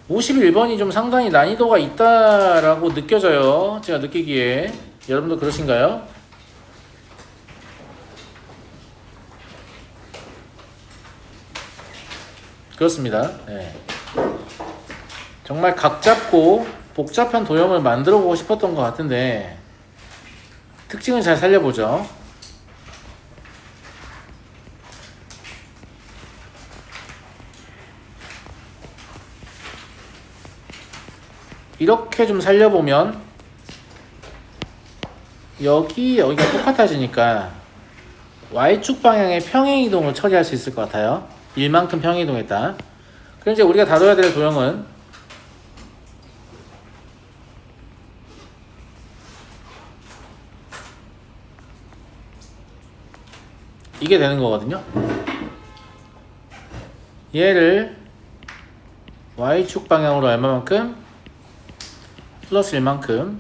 51번이 좀 상당히 난이도가 있다라고 느껴져요. 제가 느끼기에. 여러분도 그러신가요? 그렇습니다. 네. 정말 각 잡고 복잡한 도형을 만들어 보고 싶었던 것 같은데 특징을 잘 살려보죠. 이렇게 좀 살려보면 여기가 똑같아지니까 Y축 방향의 평행이동을 처리할 수 있을 것 같아요. 1만큼 평행이동했다. 그럼 이제 우리가 다뤄야 될 도형은 이게 되는 거거든요. 얘를 Y축 방향으로 얼마만큼? 플러스 1만큼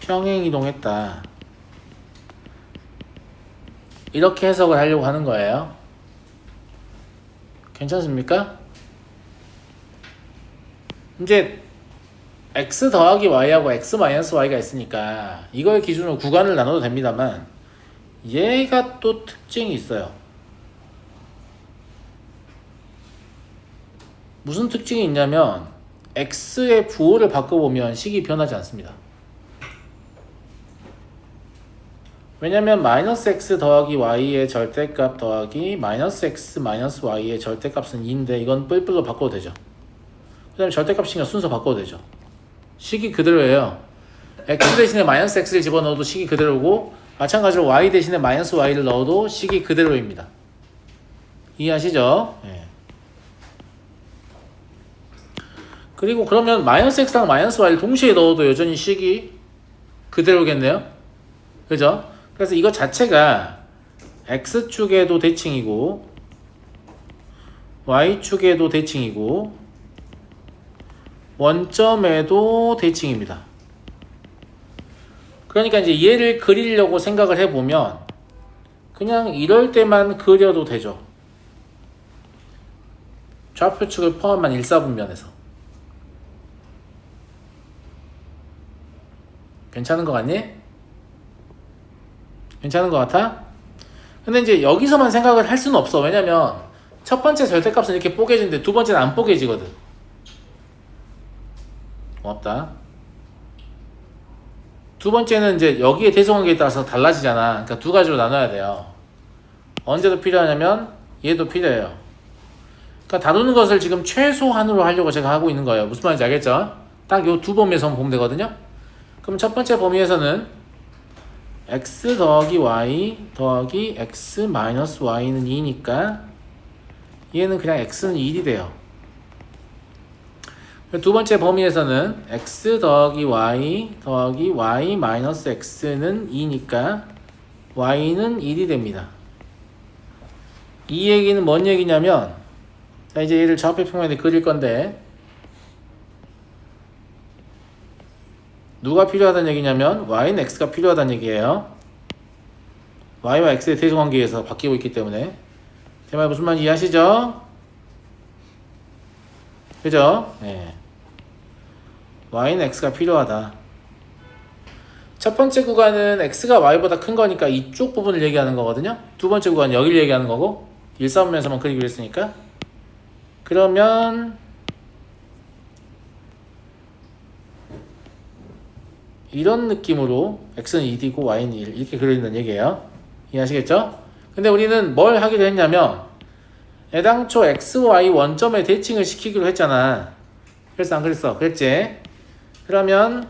평행이동했다. 이렇게 해석을 하려고 하는 거예요. 괜찮습니까? 이제 x 더하기 y하고 x 마이너스 y가 있으니까 이걸 기준으로 구간을 나눠도 됩니다만 얘가 또 특징이 있어요. 무슨 특징이 있냐면 x의 부호를 바꿔보면 식이 변하지 않습니다. 왜냐면 마이너스 x 더하기 y의 절대값 더하기 마이너스 x 마이너스 y의 절대값은 2인데 이건 뿔뿔로 바꿔도 되죠. 그 다음에 절대값이니까 순서 바꿔도 되죠. 식이 그대로예요. x 대신에 마이너스 x를 집어넣어도 식이 그대로고 마찬가지로 y 대신에 마이너스 y를 넣어도 식이 그대로입니다. 이해하시죠? 네. 그리고 그러면 마이너스 x랑 마이너스 y를 동시에 넣어도 여전히 식이 그대로겠네요. 그죠? 그래서 이거 자체가 x축에도 대칭이고 y축에도 대칭이고 원점에도 대칭입니다. 그러니까 이제 얘를 그리려고 생각을 해보면 그냥 이럴 때만 그려도 되죠. 좌표축을 포함한 1사분면에서. 괜찮은 것 같니? 괜찮은 것 같아? 근데 이제 여기서만 생각을 할 수는 없어. 왜냐면 첫 번째 절대값은 이렇게 뽀개지는데 두 번째는 안 뽀개지거든. 고맙다. 두 번째는 이제 여기에 대성관계에 따라서 달라지잖아. 그러니까 두 가지로 나눠야 돼요. 언제도 필요하냐면 얘도 필요해요. 그러니까 다루는 것을 지금 최소한으로 하려고 제가 하고 있는 거예요. 무슨 말인지 알겠죠? 딱 요 두 범위에서만 보면 되거든요. 그럼 첫 번째 범위에서는 x 더하기 y 더하기 x 마이너스 y는 2니까 얘는 그냥 x는 1이 돼요. 두 번째 범위에서는 x 더하기 y 더하기 y 마이너스 x는 2니까 y는 1이 됩니다. 이 얘기는 뭔 얘기냐면 자 이제 얘를 좌표 평면에 그릴 건데 누가 필요하다는 얘기냐면 y는 x가 필요하다는 얘기예요. y와 x의 대소관계에서 바뀌고 있기 때문에 제 말 무슨 말인지 이해하시죠? 그죠? 네. y는 x가 필요하다. 첫 번째 구간은 x가 y보다 큰 거니까 이쪽 부분을 얘기하는 거거든요. 두 번째 구간은 여기를 얘기하는 거고 1사분면에서만 그리기로 했으니까 그러면 이런 느낌으로 x는 2이고 y는 1 이렇게 그려진다는 얘기예요. 이해하시겠죠? 근데 우리는 뭘 하기로 했냐면 애당초 x, y 원점에 대칭을 시키기로 했잖아. 그래서 안 그랬어? 그랬지? 그러면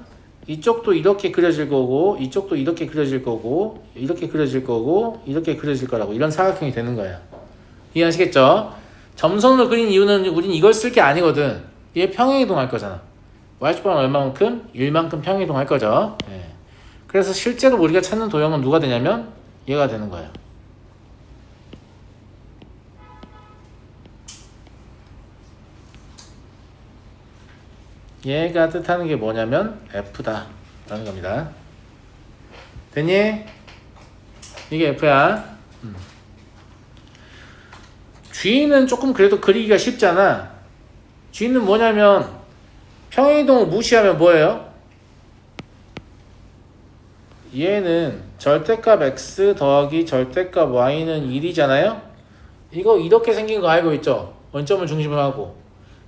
이쪽도 이렇게 그려질 거고 이쪽도 이렇게 그려질 거고 이렇게 그려질 거고 이렇게 그려질 거라고 이런 사각형이 되는 거예요. 이해하시겠죠? 점선으로 그린 이유는 우린 이걸 쓸 게 아니거든. 얘 평행이동할 거잖아. y축방은 얼마만큼? 1만큼 평행이동할 거죠. 예. 그래서 실제로 우리가 찾는 도형은 누가 되냐면 얘가 되는 거예요. 얘가 뜻하는 게 뭐냐면 F다 라는 겁니다. 됐니? 이게 F야. G는 조금 그래도 그리기가 쉽잖아. G는 뭐냐면 평행이동을 무시하면 뭐예요? 얘는 절대값 x 더하기 절대값 y는 1이잖아요? 이거 이렇게 생긴 거 알고 있죠? 원점을 중심으로 하고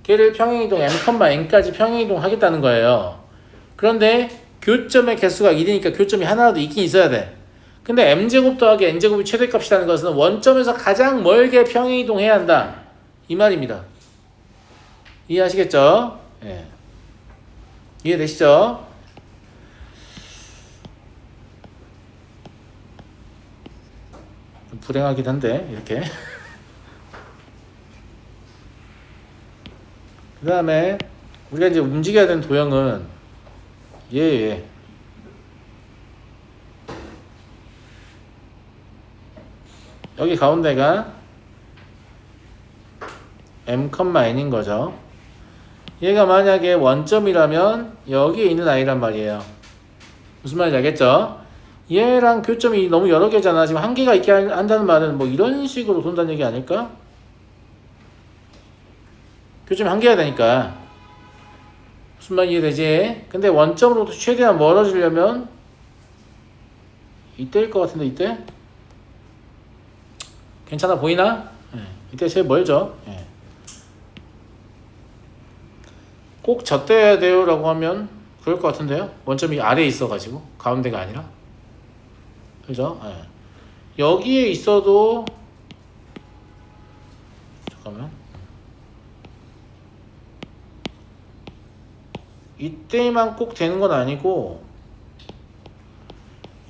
걔를 평행이동 m,n까지 평행이동 하겠다는 거예요. 그런데 교점의 개수가 1이니까 교점이 하나라도 있긴 있어야 돼. 근데 m제곱 더하기 n제곱이 최대값이라는 것은 원점에서 가장 멀게 평행이동해야 한다 이 말입니다. 이해하시겠죠? 예. 이해되시죠? 좀 불행하긴 한데 이렇게 그 다음에 우리가 이제 움직여야 되는 도형은 얘 여기 가운데가 m,n인 거죠. 얘가 만약에 원점이라면 여기에 있는 아이란 말이에요. 무슨 말인지 알겠죠? 얘랑 교점이 너무 여러 개잖아. 지금 한 개가 있게 한다는 말은 뭐 이런 식으로 돈다는 얘기 아닐까? 교점이 한 개가 되니까 무슨 말 이해되지? 근데 원점으로부터 최대한 멀어지려면 이때일 것 같은데 이때? 괜찮아 보이나? 네. 이때 제일 멀죠. 네. 꼭 젖대야 돼요 라고 하면 그럴 것 같은데요. 원점이 아래에 있어가지고 가운데가 아니라 그죠? 네. 여기에 있어도 잠깐만 이때만 꼭 되는 건 아니고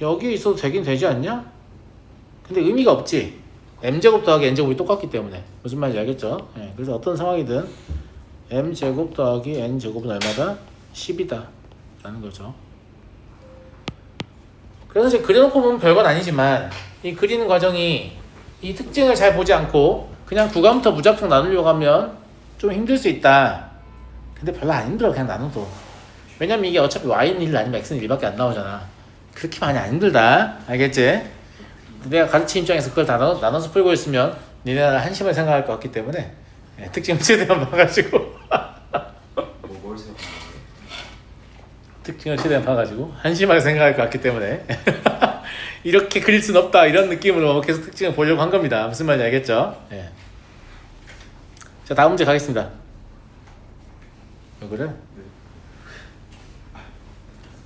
여기에 있어도 되긴 되지 않냐? 근데 의미가 없지. m제곱 더하기 n제곱이 똑같기 때문에 무슨 말인지 알겠죠? 네. 그래서 어떤 상황이든 m제곱 더하기 n제곱은 얼마다? 10이다 라는 거죠. 그래서 이제 그려놓고 보면 별건 아니지만 이 그리는 과정이 이 특징을 잘 보지 않고 그냥 구간부터 무작정 나누려고 하면 좀 힘들 수 있다. 근데 별로 안 힘들어 그냥 나눠도. 왜냐면 이게 어차피 y는 1 아니면 x는 1밖에 안 나오잖아. 그렇게 많이 안 힘들다. 알겠지? 내가 가르치 입장에서 그걸 다 나눠서 풀고 있으면 니네는 한심을 생각할 것 같기 때문에 특징을 최대한 봐가지고 뭘 생각하는 거예요? 특징을 최대한 봐가지고 한심하게 생각할 것 같기 때문에 이렇게 그릴 순 없다 이런 느낌으로 계속 특징을 보려고 한 겁니다. 무슨 말인지 알겠죠? 예. 자 다음 문제 가겠습니다. 이거를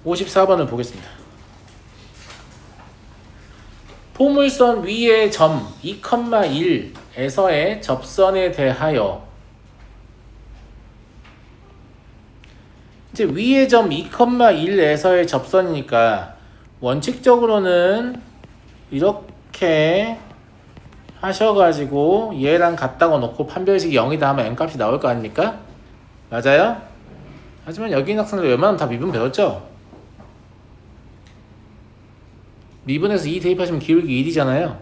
54번을 보겠습니다. 포물선 위의 점 2,1에서의 접선에 대하여 이제 위의 점 2,1에서의 접선이니까 원칙적으로는 이렇게 하셔가지고 얘랑 같다고 놓고 판별식이 0이다 하면 n값이 나올 거 아닙니까? 맞아요? 하지만 여기 있는 학생들 웬만하면 다 미분 배웠죠? 미분에서 2 대입하시면 기울기 1이잖아요.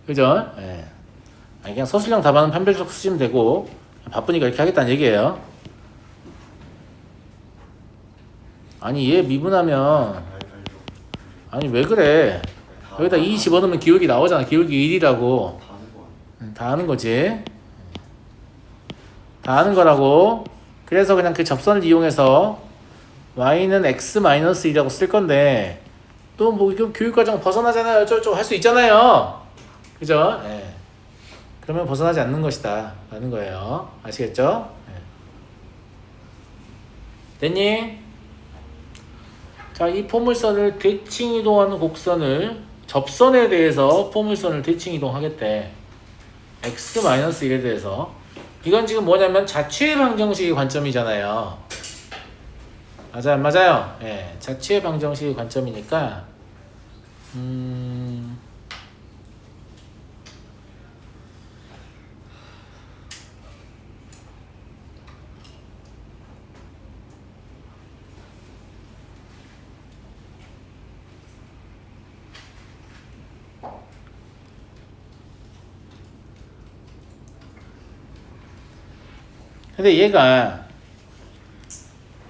그죠? 예. 그냥 서술형 답안은 판별식 쓰시면 되고 바쁘니까 이렇게 하겠다는 얘기예요. 아니 얘 미분하면 아니 왜 그래? 여기다 2 집어넣으면 기울기 나오잖아. 기울기 1이라고. 다 아는 거지. 다 아는 거라고. 그래서 그냥 그 접선을 이용해서 y는 x-1이라고 쓸 건데 또 뭐 이거 교육과정 벗어나잖아요. 어쩌고저쩌고 할 수 있잖아요. 그죠? 예. 그러면 벗어나지 않는 것이다 라는 거예요. 아시겠죠? 예. 됐니? 자, 이 포물선을 대칭 이동하는 곡선을 접선에 대해서 포물선을 대칭 이동하겠대. x-1에 대해서 이건 지금 뭐냐면 자취의 방정식의 관점이잖아요. 맞아요, 맞아요. 예, 자취의 방정식의 관점이니까 근데 얘가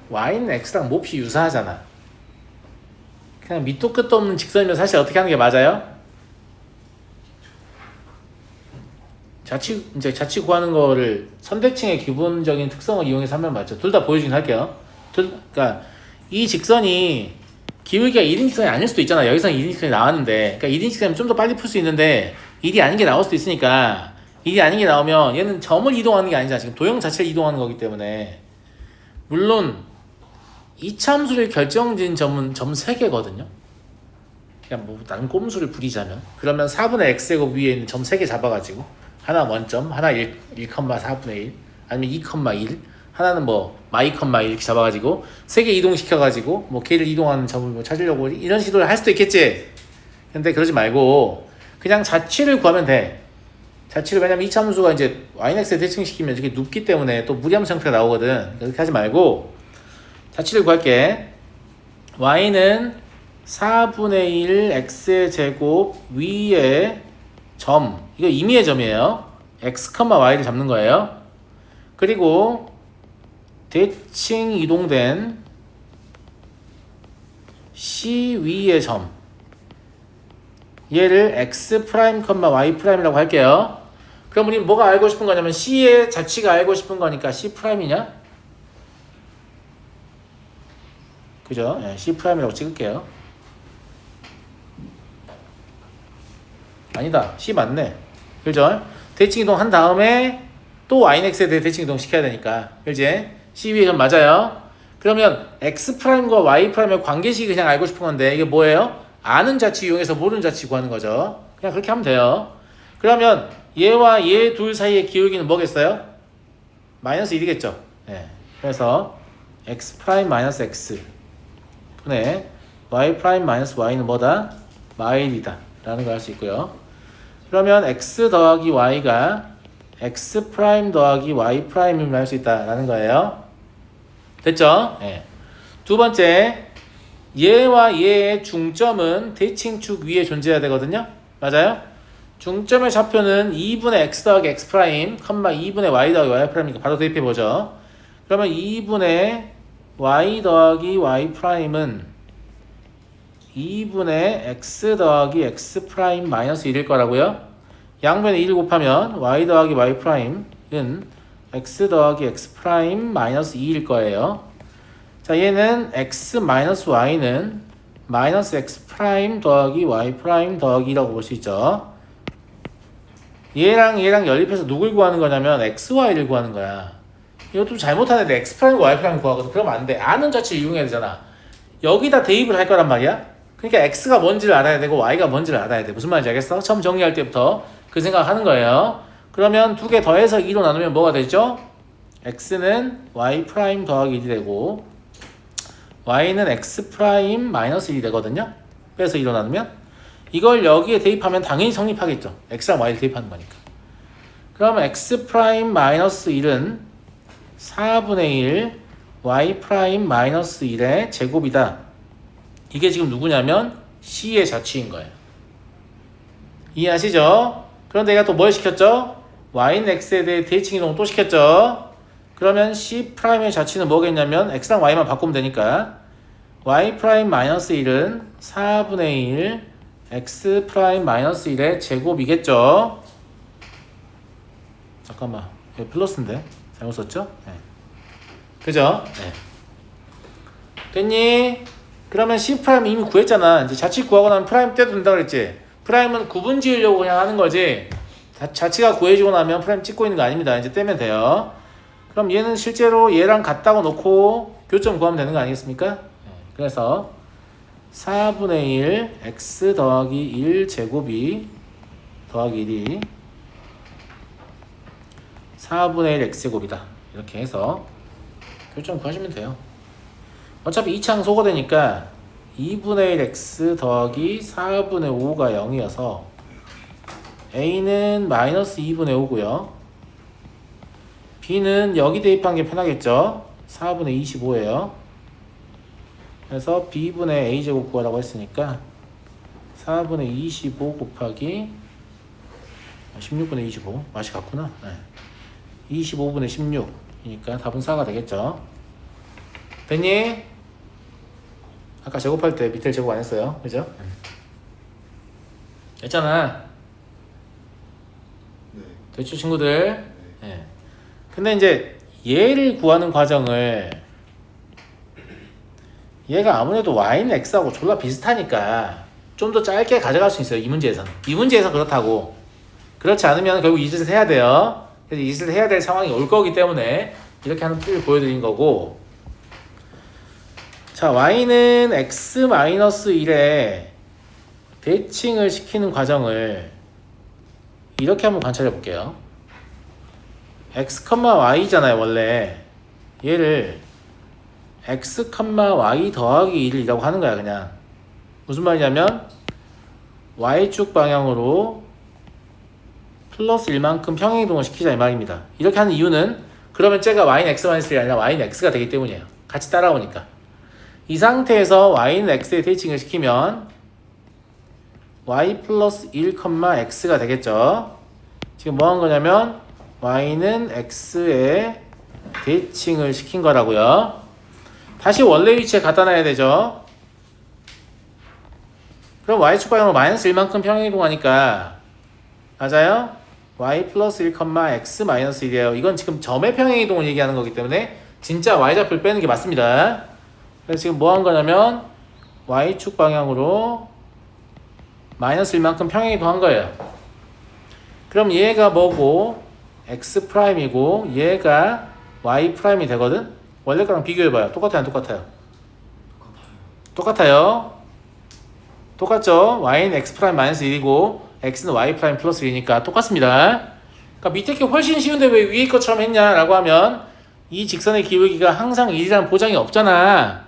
y는 x랑 몹시 유사하잖아. 그냥 밑도 끝도 없는 직선이면 사실 어떻게 하는 게 맞아요? 자치 구하는 거를 선대칭의 기본적인 특성을 이용해서 하면 맞죠. 둘 다 보여주긴 할게요. 그러니까 이 직선이 기울기가 1인 직선이 아닐 수도 있잖아. 여기서는 1인 직선이 나왔는데, 그러니까 1인 직선이면 좀 더 빨리 풀 수 있는데 1이 아닌 게 나올 수도 있으니까 1이 아닌 게 나오면 얘는 점을 이동하는 게 아니잖아. 지금 도형 자체를 이동하는 거기 때문에 물론 이차함수를 결정진 점은 점 3개거든요. 그냥 뭐 다른 꼼수를 부리자면 그러면 4분의 x제곱 위에 있는 점 3개 잡아가지고 하나 원점, 하나 1,4분의 1 아니면 2,1 하나는 뭐 마이,1 이렇게 잡아가지고 3개 이동시켜가지고 뭐 걔를 이동하는 점을 뭐 찾으려고 이런 시도를 할 수도 있겠지. 근데 그러지 말고 그냥 자취를 구하면 돼. 자취를 왜냐면 이차함수가 이제 yx에 대칭시키면 이렇게 눕기 때문에 또 무리함 상태가 나오거든. 그렇게 하지 말고 자취를 구할게. y는 4분의 1 x의 제곱 위에 점, 이거 임의의 점이에요. x, y를 잡는 거예요. 그리고 대칭 이동된 c 위의 점, 얘를 x 프라임, y 프라임이라고 할게요. 그럼 우리 뭐가 알고 싶은 거냐면 c의 자취가 알고 싶은 거니까 c 프라임이냐? 그죠? 네, c 프라임이라고 찍을게요. 아니다. C 맞네. 그죠? 대칭 이동 한 다음에 또 yx에 대해 대칭 이동 시켜야 되니까. 그지? C 위에 점 맞아요. 그러면 x 프라임과 y 프라임의 관계식이 그냥 알고 싶은 건데 이게 뭐예요? 아는 자치 이용해서 모르는 자치 구하는 거죠. 그냥 그렇게 하면 돼요. 그러면 얘와 얘 둘 사이의 기울기는 뭐겠어요? 마이너스 1이겠죠. 네. 그래서 x 프라임 마이너스 x 분의 y 프라임 마이너스 y는 뭐다? 마일이다 라는 걸 알 수 있고요. 그러면 x 더하기 y가 x 프라임 더하기 y 프라임임을 알 수 있다라는 거예요. 됐죠? 네. 두 번째, 얘와 얘의 중점은 대칭축 위에 존재해야 되거든요. 맞아요? 중점의 좌표는 2분의 x 더하기 x 프라임, 2분의 y 더하기 y 프라임이니까 바로 대입해 보죠. 그러면 2분의 y 더하기 y 프라임은 2분의 x 더하기 x 프라임 마이너스 1일 거라고요. 양변에 1을 곱하면 y 더하기 y 프라임은 x 더하기 x 프라임 마이너스 2일 거예요. 자, 얘는 x 마이너스 y는 마이너스 x 프라임 더하기 y 프라임 더하기라고 볼 수 있죠. 얘랑 연립해서 누굴 구하는 거냐면 x, y를 구하는 거야. 이것도 잘못하는데 x 프라임과 y 프라임 구하거든. 그러면 안 돼. 아는 자체를 이용해야 되잖아. 여기다 대입을 할 거란 말이야. 그러니까 x가 뭔지를 알아야 되고 y가 뭔지를 알아야 돼. 무슨 말인지 알겠어? 처음 정리할 때부터 그 생각하는 거예요. 그러면 두 개 더해서 2로 나누면 뭐가 되죠? x는 y 프라임 더하기 1이 되고 y는 x 프라임 마이너스 1이 되거든요. 빼서 2로 나누면 이걸 여기에 대입하면 당연히 성립하겠죠. x랑 y를 대입하는 거니까. 그러면 x 프라임 마이너스 1은 4분의 1 y 프라임 마이너스 1의 제곱이다. 이게 지금 누구냐면 C의 자취인 거예요. 이해하시죠? 그런데 얘가 또 뭘 시켰죠? y는 x에 대해 대칭 이동을 또 시켰죠? 그러면 C 프라임의 자취는 뭐겠냐면 x랑 y만 바꾸면 되니까 y 프라임 마이너스 1은 4분의 1 x 프라임 마이너스 1의 제곱이겠죠? 잠깐만, 여기 플러스인데 잘못 썼죠? 네. 그죠? 네. 됐니? 그러면 C 프라임 이미 구했잖아. 이제 자치 구하고 나면 프라임 떼도 된다 그랬지? 프라임은 구분 지으려고 그냥 하는 거지. 자치가 구해지고 나면 프라임 찍고 있는 거 아닙니다. 이제 떼면 돼요. 그럼 얘는 실제로 얘랑 같다고 놓고 교점 구하면 되는 거 아니겠습니까? 그래서 4분의 1 x 더하기 1 제곱이 더하기 1이 4분의 1 x제곱이다. 이렇게 해서 교점 구하시면 돼요. 어차피 2차항 소거되니까 2분의 1 x 더하기 4분의 5가 0이어서 a는 마이너스 2분의 5고요. b는 여기 대입한 게 편하겠죠. 4분의 25예요. 그래서 b분의 a제곱 구하라고 했으니까 4분의 25 곱하기 16분의 25 맛이 같구나. 네. 25분의 16이니까 답은 4가 되겠죠. 됐니? 아까 제곱할 때 밑에 제곱 안 했어요. 그죠? 했잖아. 네. 됐죠, 친구들? 예. 근데 이제 얘를 구하는 과정을 얘가 아무래도 y는 x하고 졸라 비슷하니까 좀 더 짧게 가져갈 수 있어요. 이 문제에서는. 이 문제에서 그렇다고. 그렇지 않으면 결국 이 짓을 해야 돼요. 그래서 이 짓을 해야 될 상황이 올 거기 때문에 이렇게 하는 풀을 보여드린 거고. 자, y는 x-1에 대칭을 시키는 과정을 이렇게 한번 관찰해 볼게요. x, y잖아요, 원래. 얘를 x, y 더하기 1이라고 하는 거야, 그냥. 무슨 말이냐면 y축 방향으로 플러스 1만큼 평행이동을 시키자 이 말입니다. 이렇게 하는 이유는 그러면 쟤가 y는 x-1이 아니라 y는 x가 되기 때문이에요. 같이 따라오니까. 이 상태에서 y는 x에 대칭을 시키면 y 플러스 1, x가 되겠죠. 지금 뭐 한 거냐면 y는 x에 대칭을 시킨 거라고요. 다시 원래 위치에 갖다 놔야 되죠. 그럼 y축 방향으로 마이너스 1만큼 평행이동하니까 맞아요? y 플러스 1, x 마이너스 1이에요. 이건 지금 점의 평행이동을 얘기하는 거기 때문에 진짜 y좌표를 빼는 게 맞습니다. 그래서 지금 뭐 한 거냐면 y축 방향으로 마이너스 1만큼 평행이동한 거예요. 그럼 얘가 뭐고 x 프라임이고 얘가 y 프라임이 되거든? 원래 거랑 비교해봐요. 똑같아요, 안 똑같아요? 똑같아요. 똑같죠? y는 x 프라임 마이너스 1이고 x는 y 프라임 플러스 1이니까 똑같습니다. 그러니까 밑에 게 훨씬 쉬운데 왜 위에 것처럼 했냐라고 하면 이 직선의 기울기가 항상 1이라는 보장이 없잖아.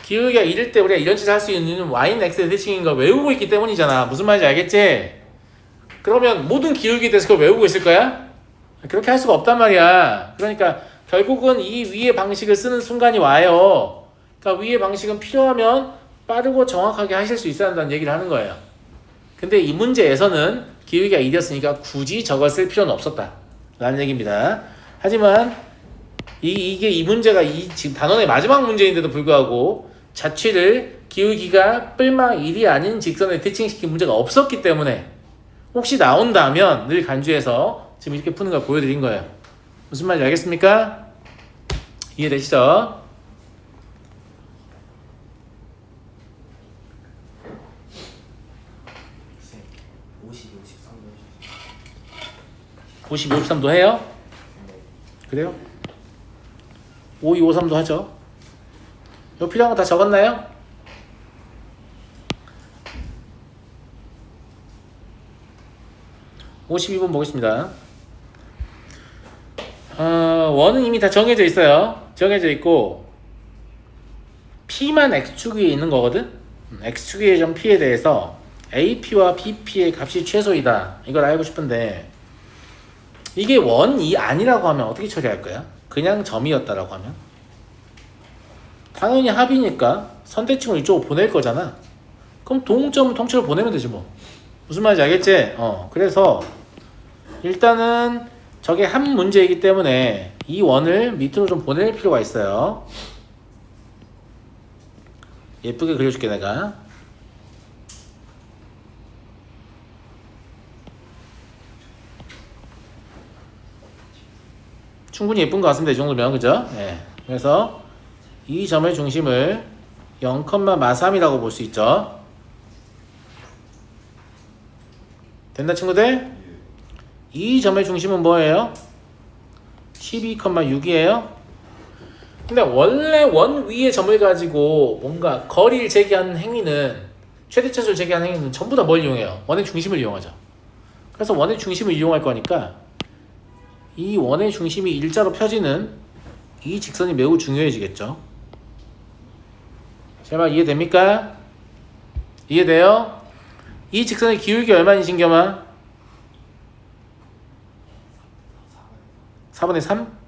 기울기가 1일 때 우리가 이런 짓을 할 수 있는 이유는 y는 x의 대칭인 걸 외우고 있기 때문이잖아. 무슨 말인지 알겠지? 그러면 모든 기울기에 대해서 그걸 외우고 있을 거야? 그렇게 할 수가 없단 말이야. 그러니까 결국은 이 위의 방식을 쓰는 순간이 와요. 그러니까 위의 방식은 필요하면 빠르고 정확하게 하실 수 있어야 한다는 얘기를 하는 거예요. 근데 이 문제에서는 기울기가 1이었으니까 굳이 저걸 쓸 필요는 없었다 라는 얘기입니다. 하지만 이게 이 문제가 지금 단원의 마지막 문제인데도 불구하고 자취를 기울기가 뿔마 1이 아닌 직선에 대칭시킨 문제가 없었기 때문에 혹시 나온다면 늘 간주해서 지금 이렇게 푸는 걸 보여드린 거예요. 무슨 말인지 알겠습니까? 이해되시죠? 쌤, 52, 53도 해주세요. 52, 53도 해요? 그래요? 52, 53도 하죠. 요 필요한 거 다 적었나요? (52번) 보겠습니다. 원은 이미 다 정해져 있어요. 정해져 있고 P만 X축 위에 있는 거거든. X축 위의 점 P에 대해서 AP와 BP의 값이 최소이다. 이걸 알고 싶은데 이게 원이 아니라고 하면 어떻게 처리할 거야? 그냥 점이었다라고 하면? 당연히 합이니까 선대칭을 이쪽으로 보낼 거잖아. 그럼 동점을 통째로 보내면 되지 뭐. 무슨 말인지 알겠지? 그래서 일단은 저게 한 문제이기 때문에 이 원을 밑으로 좀 보낼 필요가 있어요. 예쁘게 그려줄게 내가. 충분히 예쁜 것 같습니다. 이 정도면 그죠? 네. 그래서 이 점의 중심을 0,3이라고 볼 수 있죠. 됐나 친구들? 이 점의 중심은 뭐예요? 12,6이에요. 근데 원래 원 위의 점을 가지고 뭔가 거리를 제기하는 행위는 최대차수를 제기하는 행위는 전부 다 뭘 이용해요? 원의 중심을 이용하죠. 그래서 원의 중심을 이용할 거니까 이 원의 중심이 일자로 펴지는 이 직선이 매우 중요해지겠죠. 제발 이해됩니까? 이해돼요? 이 직선의 기울기 얼마니 신겸아? 4분의 3?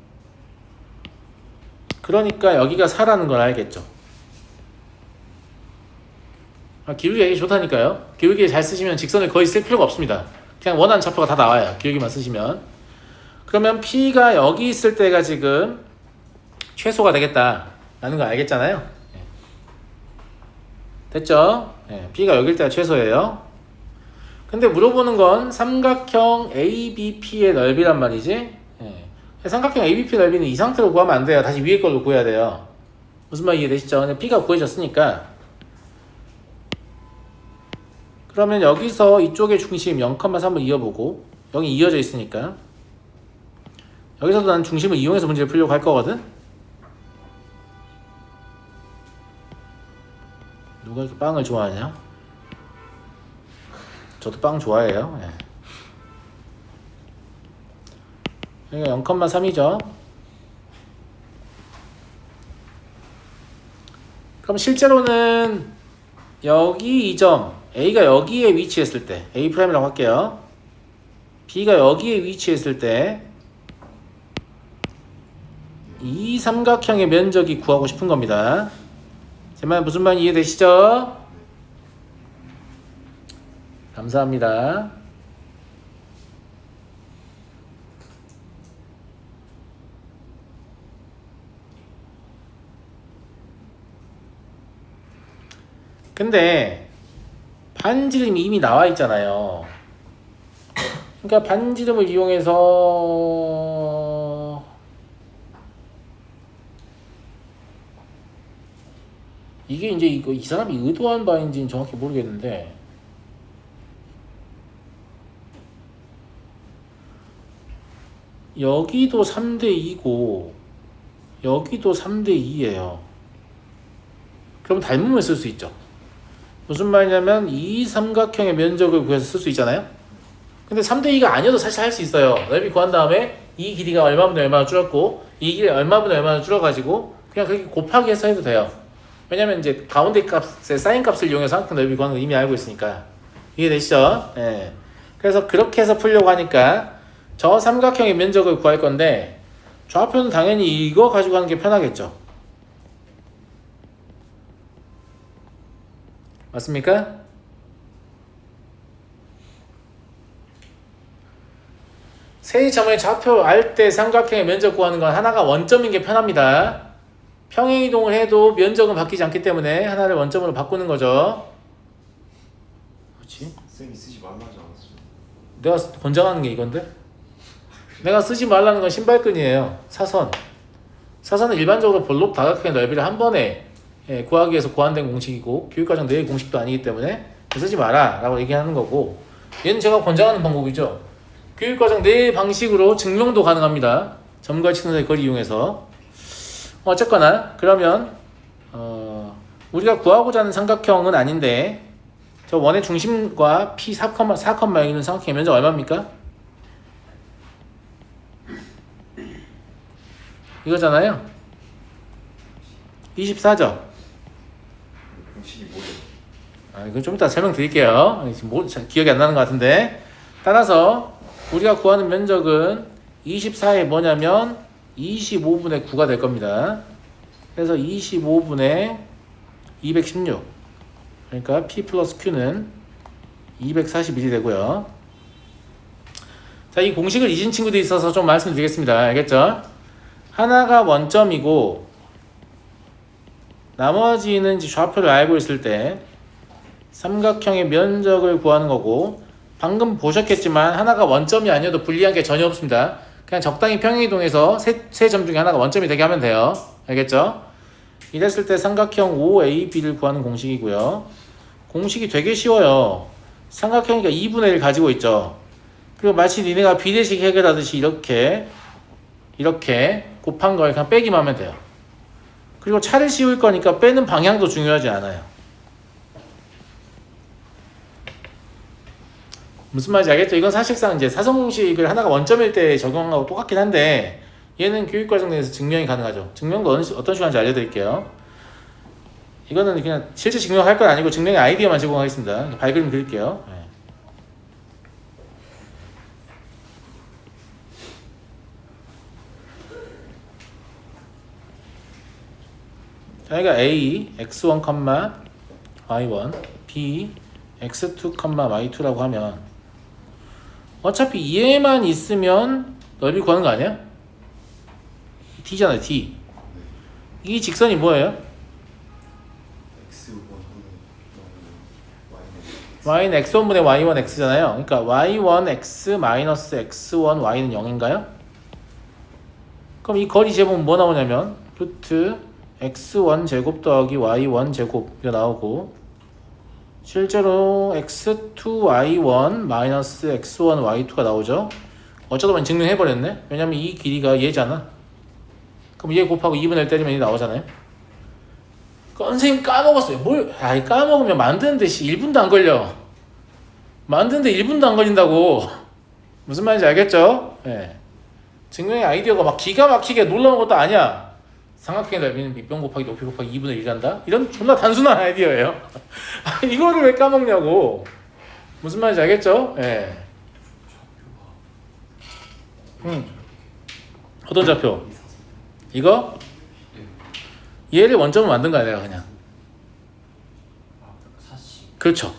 그러니까 여기가 4라는 걸 알겠죠. 기울기가 이게 좋다니까요. 기울기 잘 쓰시면 직선을 거의 쓸 필요가 없습니다. 그냥 원하는 좌표가 다 나와요. 기울기만 쓰시면. 그러면 P가 여기 있을 때가 지금 최소가 되겠다라는 거 알겠잖아요. 됐죠? P가 여기일 때가 최소예요. 근데 물어보는 건 삼각형 ABP의 넓이란 말이지. 예. 삼각형 ABP 넓이는 이 상태로 구하면 안 돼요. 다시 위에 걸로 구해야 돼요. 무슨 말 이해되시죠? 근데 P가 구해졌으니까. 그러면 여기서 이쪽의 중심 0,3을 이어보고 여기 이어져 있으니까 여기서도 난 중심을 이용해서 문제를 풀려고 할 거거든. 누가 이렇게 빵을 좋아하냐? 저도 빵 좋아해요. 예. 여기가 0,3이죠. 그럼 실제로는 여기 이 점 A가 여기에 위치했을 때 A'이라고 할게요. B가 여기에 위치했을 때 이 삼각형의 면적이 구하고 싶은 겁니다. 제 말 무슨 말인지 이해되시죠? 감사합니다. 근데 반지름이 이미 나와 있잖아요. 그러니까 반지름을 이용해서 이게 이제 이 사람이 의도한 바인지는 정확히 모르겠는데 여기도 3대2고 여기도 3대2예요. 그럼 닮으면 쓸 수 있죠. 무슨 말이냐면 이 삼각형의 면적을 구해서 쓸 수 있잖아요. 근데 3대2가 아니어도 사실 할 수 있어요. 넓이 구한 다음에 이 길이가 얼마분의 얼마나 줄었고 이 길이 얼마분의 얼마나 줄어가지고 그냥 그렇게 곱하기 해서 해도 돼요. 왜냐면 이제 가운데 값의 사인 값을 이용해서 삼각형 넓이 구하는 거 이미 알고 있으니까. 이해되시죠? 예. 그래서 그렇게 해서 풀려고 하니까 저 삼각형의 면적을 구할 건데 좌표는 당연히 이거 가지고 하는 게 편하겠죠. 맞습니까? 세 점의 좌표 알 때 삼각형의 면적 구하는 건 하나가 원점인 게 편합니다. 평행이동을 해도 면적은 바뀌지 않기 때문에 하나를 원점으로 바꾸는 거죠. 그렇지? 쌤이 쓰지 말라지 않았어요? 내가 권장하는 게 이건데? 내가 쓰지 말라는 건 신발끈이에요. 사선은 일반적으로 볼록 다각형의 넓이를 한 번에 구하기 위해서 고안된 공식이고 교육과정 내의 공식도 아니기 때문에 쓰지 마라 라고 얘기하는 거고, 얘는 제가 권장하는 방법이죠. 교육과정 내의 방식으로 증명도 가능합니다. 점과 직선의 거리 이용해서. 어쨌거나 그러면 우리가 구하고자 하는 삼각형은 아닌데 저 원의 중심과 P 4,4, 있는 삼각형의 면적 얼마입니까? 이거잖아요. 24죠. 공식이 뭐예요? 이건 좀 이따 설명드릴게요. 지금 기억이 안 나는 것 같은데. 따라서 우리가 구하는 면적은 24에 뭐냐면 25분의 9가 될 겁니다. 그래서 25분의 216. 그러니까 P 플러스 Q는 241이 되고요. 자, 이 공식을 잊은 친구들이 있어서 좀 말씀드리겠습니다. 알겠죠? 하나가 원점이고 나머지는 이제 좌표를 알고 있을 때 삼각형의 면적을 구하는 거고, 방금 보셨겠지만 하나가 원점이 아니어도 불리한 게 전혀 없습니다. 그냥 적당히 평행이동해서 세 점 중에 하나가 원점이 되게 하면 돼요. 알겠죠? 이랬을 때 삼각형 OAB를 구하는 공식이고요. 공식이 되게 쉬워요. 삼각형이니까 2분의 1 가지고 있죠. 그리고 마치 니네가 비례식 해결하듯이 이렇게 곱한 걸 그냥 빼기만 하면 돼요. 그리고 차를 씌울 거니까 빼는 방향도 중요하지 않아요. 무슨 말인지 알겠죠? 이건 사실상 이제 사성공식을 하나가 원점일 때 적용한 거하고 똑같긴 한데 얘는 교육과정 내에서 증명이 가능하죠. 증명도 어떤 식으로 하는지 알려드릴게요. 이거는 그냥 실제 증명할 건 아니고 증명의 아이디어만 제공하겠습니다. 발그림 그릴게요. 네. 자, 여기가 A, x1, y1, B, x2, y2라고 하면 어차피 얘만 있으면 넓이 구하는 거 아니야? D잖아요, D. 이 직선이 뭐예요? X1, y는 x1분의 y1 x잖아요. 그러니까 y1 x 마이너스 x1 y는 0인가요? 그럼 이 거리 제곱은 뭐 나오냐면 루트 x1 제곱 더하기 y1 제곱 이거 나오고, 실제로 x2y1 마이너스 x1 y2가 나오죠. 어쩌다 보니 증명해버렸네. 왜냐면 이 길이가 얘잖아. 그럼 얘 곱하고 2분의 1 때리면 이 나오잖아요. 선생님 까먹었어요. 뭘? 아이 까먹으면 만드는데 1분도 안 걸려. 만드는데 1분도 안 걸린다고. 무슨 말인지 알겠죠? 예. 증명의 아이디어가 막 기가 막히게 놀라운 것도 아니야. 삼각형의 넓이는 밑변 곱하기 높이 곱하기 2분의 1이란다? 이런 존나 단순한 아이디어예요. 이거를 왜 까먹냐고. 무슨 말인지 알겠죠? 예. 어떤 좌표? 이거? 얘를 원점으로 만든 거야 내가 그냥. 그렇죠.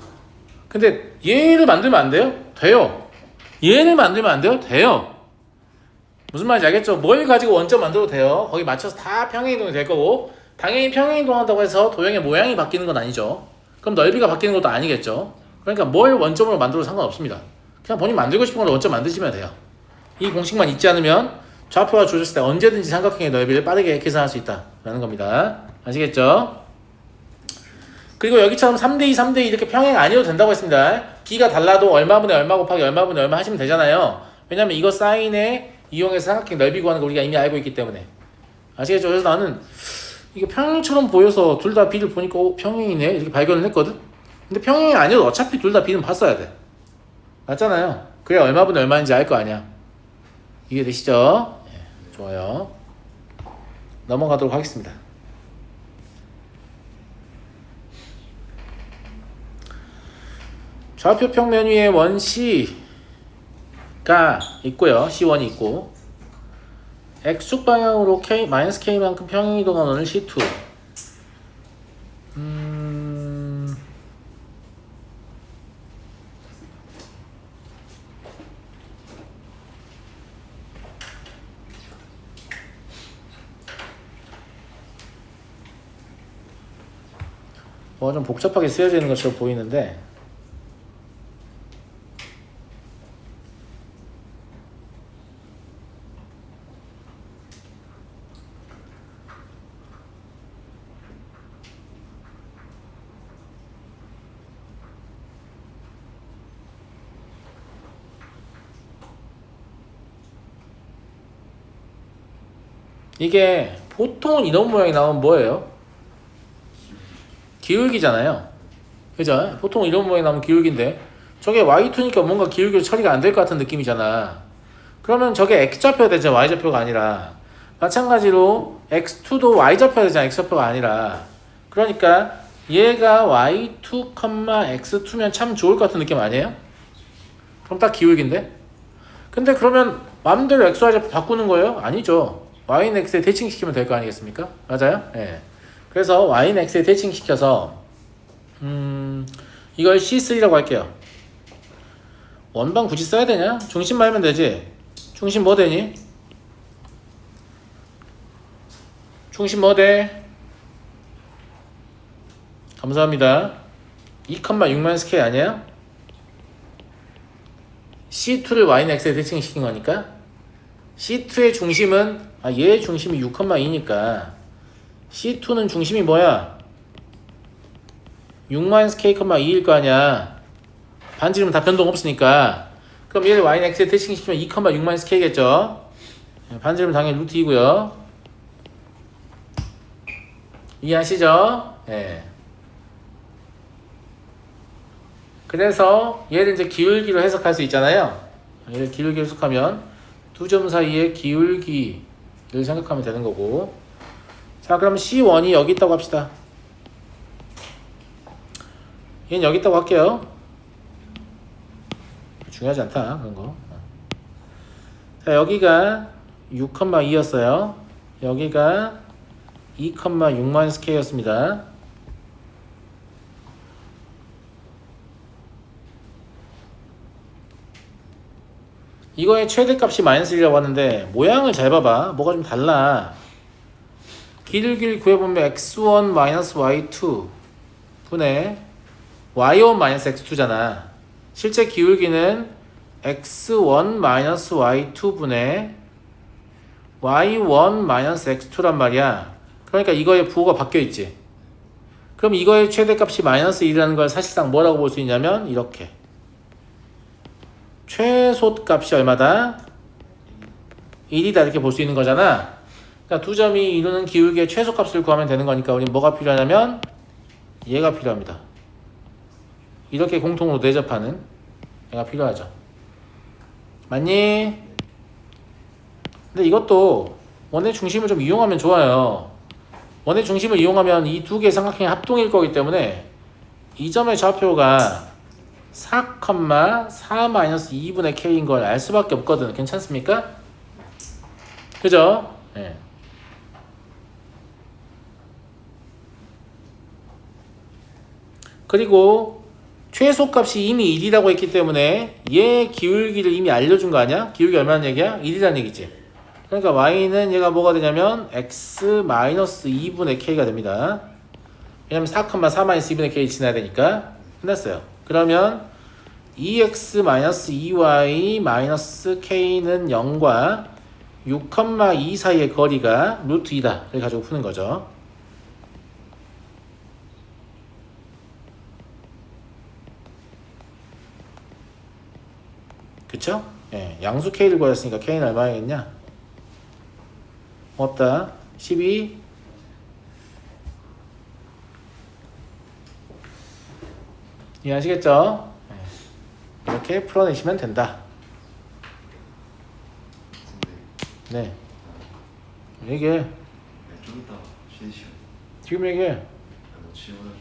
근데 얘를 만들면 안 돼요? 돼요. 얘를 만들면 안 돼요? 돼요. 무슨 말인지 알겠죠? 뭘 가지고 원점 만들어도 돼요. 거기 맞춰서 다 평행이동이 될 거고, 당연히 평행이동한다고 해서 도형의 모양이 바뀌는 건 아니죠. 그럼 넓이가 바뀌는 것도 아니겠죠. 그러니까 뭘 원점으로 만들어도 상관없습니다. 그냥 본인 만들고 싶은 걸 원점 만드시면 돼요. 이 공식만 잊지 않으면 좌표가 주어졌을 때 언제든지 삼각형의 넓이를 빠르게 계산할 수 있다라는 겁니다. 아시겠죠? 그리고 여기처럼 3대2, 3대2 이렇게 평행 아니어도 된다고 했습니다. B가 달라도 얼마분의 얼마 곱하기 얼마분의 얼마 하시면 되잖아요. 왜냐면 이거 사인에 이용해서 삼각형 넓이 구하는 거 우리가 이미 알고 있기 때문에. 아시겠죠? 그래서 나는 이게 평행처럼 보여서 둘 다 B를 보니까 평행이네 이렇게 발견을 했거든. 근데 평행이 아니어도 어차피 둘 다 B는 봤어야 돼. 맞잖아요. 그래야 얼마분의 얼마인지 알 거 아니야. 이해되시죠? 네, 좋아요. 넘어가도록 하겠습니다. 좌표평 면 위에 원 C가 있고요. C1이 있고, X축 방향으로 K만큼 평행이동한 원을 C2. 뭐 좀 복잡하게 쓰여져 있는 것처럼 보이는데, 이게 보통은 이런 모양이 나오면 뭐예요? 기울기잖아요. 그죠? 보통 이런 모양이 나오면 기울기인데, 저게 y2니까 뭔가 기울기로 처리가 안 될 것 같은 느낌이잖아. 그러면 저게 x좌표가 되죠. y좌표가 아니라. 마찬가지로 x2도 y좌표가 되잖아. x좌표가 아니라. 그러니까 얘가 y2, x2면 참 좋을 것 같은 느낌 아니에요? 그럼 딱 기울기인데? 근데 그러면 마음대로 x, y좌표 바꾸는 거예요? 아니죠. y는 x에 대칭시키면 될 거 아니겠습니까? 맞아요? 예. 네. 그래서 y는 x에 대칭시켜서 이걸 C3라고 할게요. 원방 굳이 써야 되냐? 중심만 하면 되지. 중심 뭐 되니? 중심 뭐 돼? 감사합니다. 2,6-k 아니야? C2를 y는 x에 대칭시킨 거니까 C2의 중심은 얘의 중심이 6,2니까 C2는 중심이 뭐야? 6-k,2일 거 아니야. 반지름은 다 변동 없으니까. 그럼 얘를 y는 x에 대칭시키면 2,6-k겠죠. 반지름은 당연히 루트 2고요. 이해하시죠? 예. 그래서 얘를 이제 기울기로 해석할 수 있잖아요. 얘를 기울기로 해석하면 두 점 사이의 기울기를 생각하면 되는 거고. 자, 그럼 C1이 여기 있다고 합시다. 얘는 여기 있다고 할게요. 중요하지 않다, 그런 거. 자, 여기가 6,2였어요. 여기가 2,6-k였습니다. 이거의 최대값이 -1이라고 하는데 모양을 잘 봐봐. 뭐가 좀 달라. 기울기를 구해보면 x1 -y2 분의 y1 마이너스 x2잖아. 실제 기울기는 x1 마이너스 y2분의 y1 마이너스 x2란 말이야. 그러니까 이거의 부호가 바뀌어있지. 그럼 이거의 최대값이 마이너스 1이라는 걸 사실상 뭐라고 볼 수 있냐면 이렇게 최소값이 얼마다? 1이다 이렇게 볼 수 있는 거잖아. 그러니까 두 점이 이루는 기울기의 최소값을 구하면 되는 거니까 우리 뭐가 필요하냐면 얘가 필요합니다. 이렇게 공통으로 내접하는 얘가 필요하죠. 맞니? 근데 이것도 원의 중심을 좀 이용하면 좋아요. 원의 중심을 이용하면 이 두 개의 삼각형의 합동일 거기 때문에 이 점의 좌표가 4,4-2분의 k인 걸 알 수밖에 없거든. 괜찮습니까? 그죠? 네. 그리고 최소값이 이미 1이라고 했기 때문에 얘 기울기를 이미 알려준 거 아니야? 기울기 얼마나 얘기야? 1이라는 얘기지. 그러니까 y는 얘가 뭐가 되냐면 x-2분의 k가 됩니다. 왜냐면 4,4-2분의 k 지나야 되니까. 끝났어요. 그러면 2x-2y-k는 0과 6,2 사이의 거리가 루트 2다. 를 가지고 푸는 거죠. 그쵸? 예, 양수 k를 구했으니까 k는 얼마겠냐? 없다. 12. 이해하시겠죠? 예, 이렇게 풀어내시면 된다. 선생님, 네. 얘기해. 좀 이따 쉬는 시간. 지금 얘기해. 뭐 질문할 게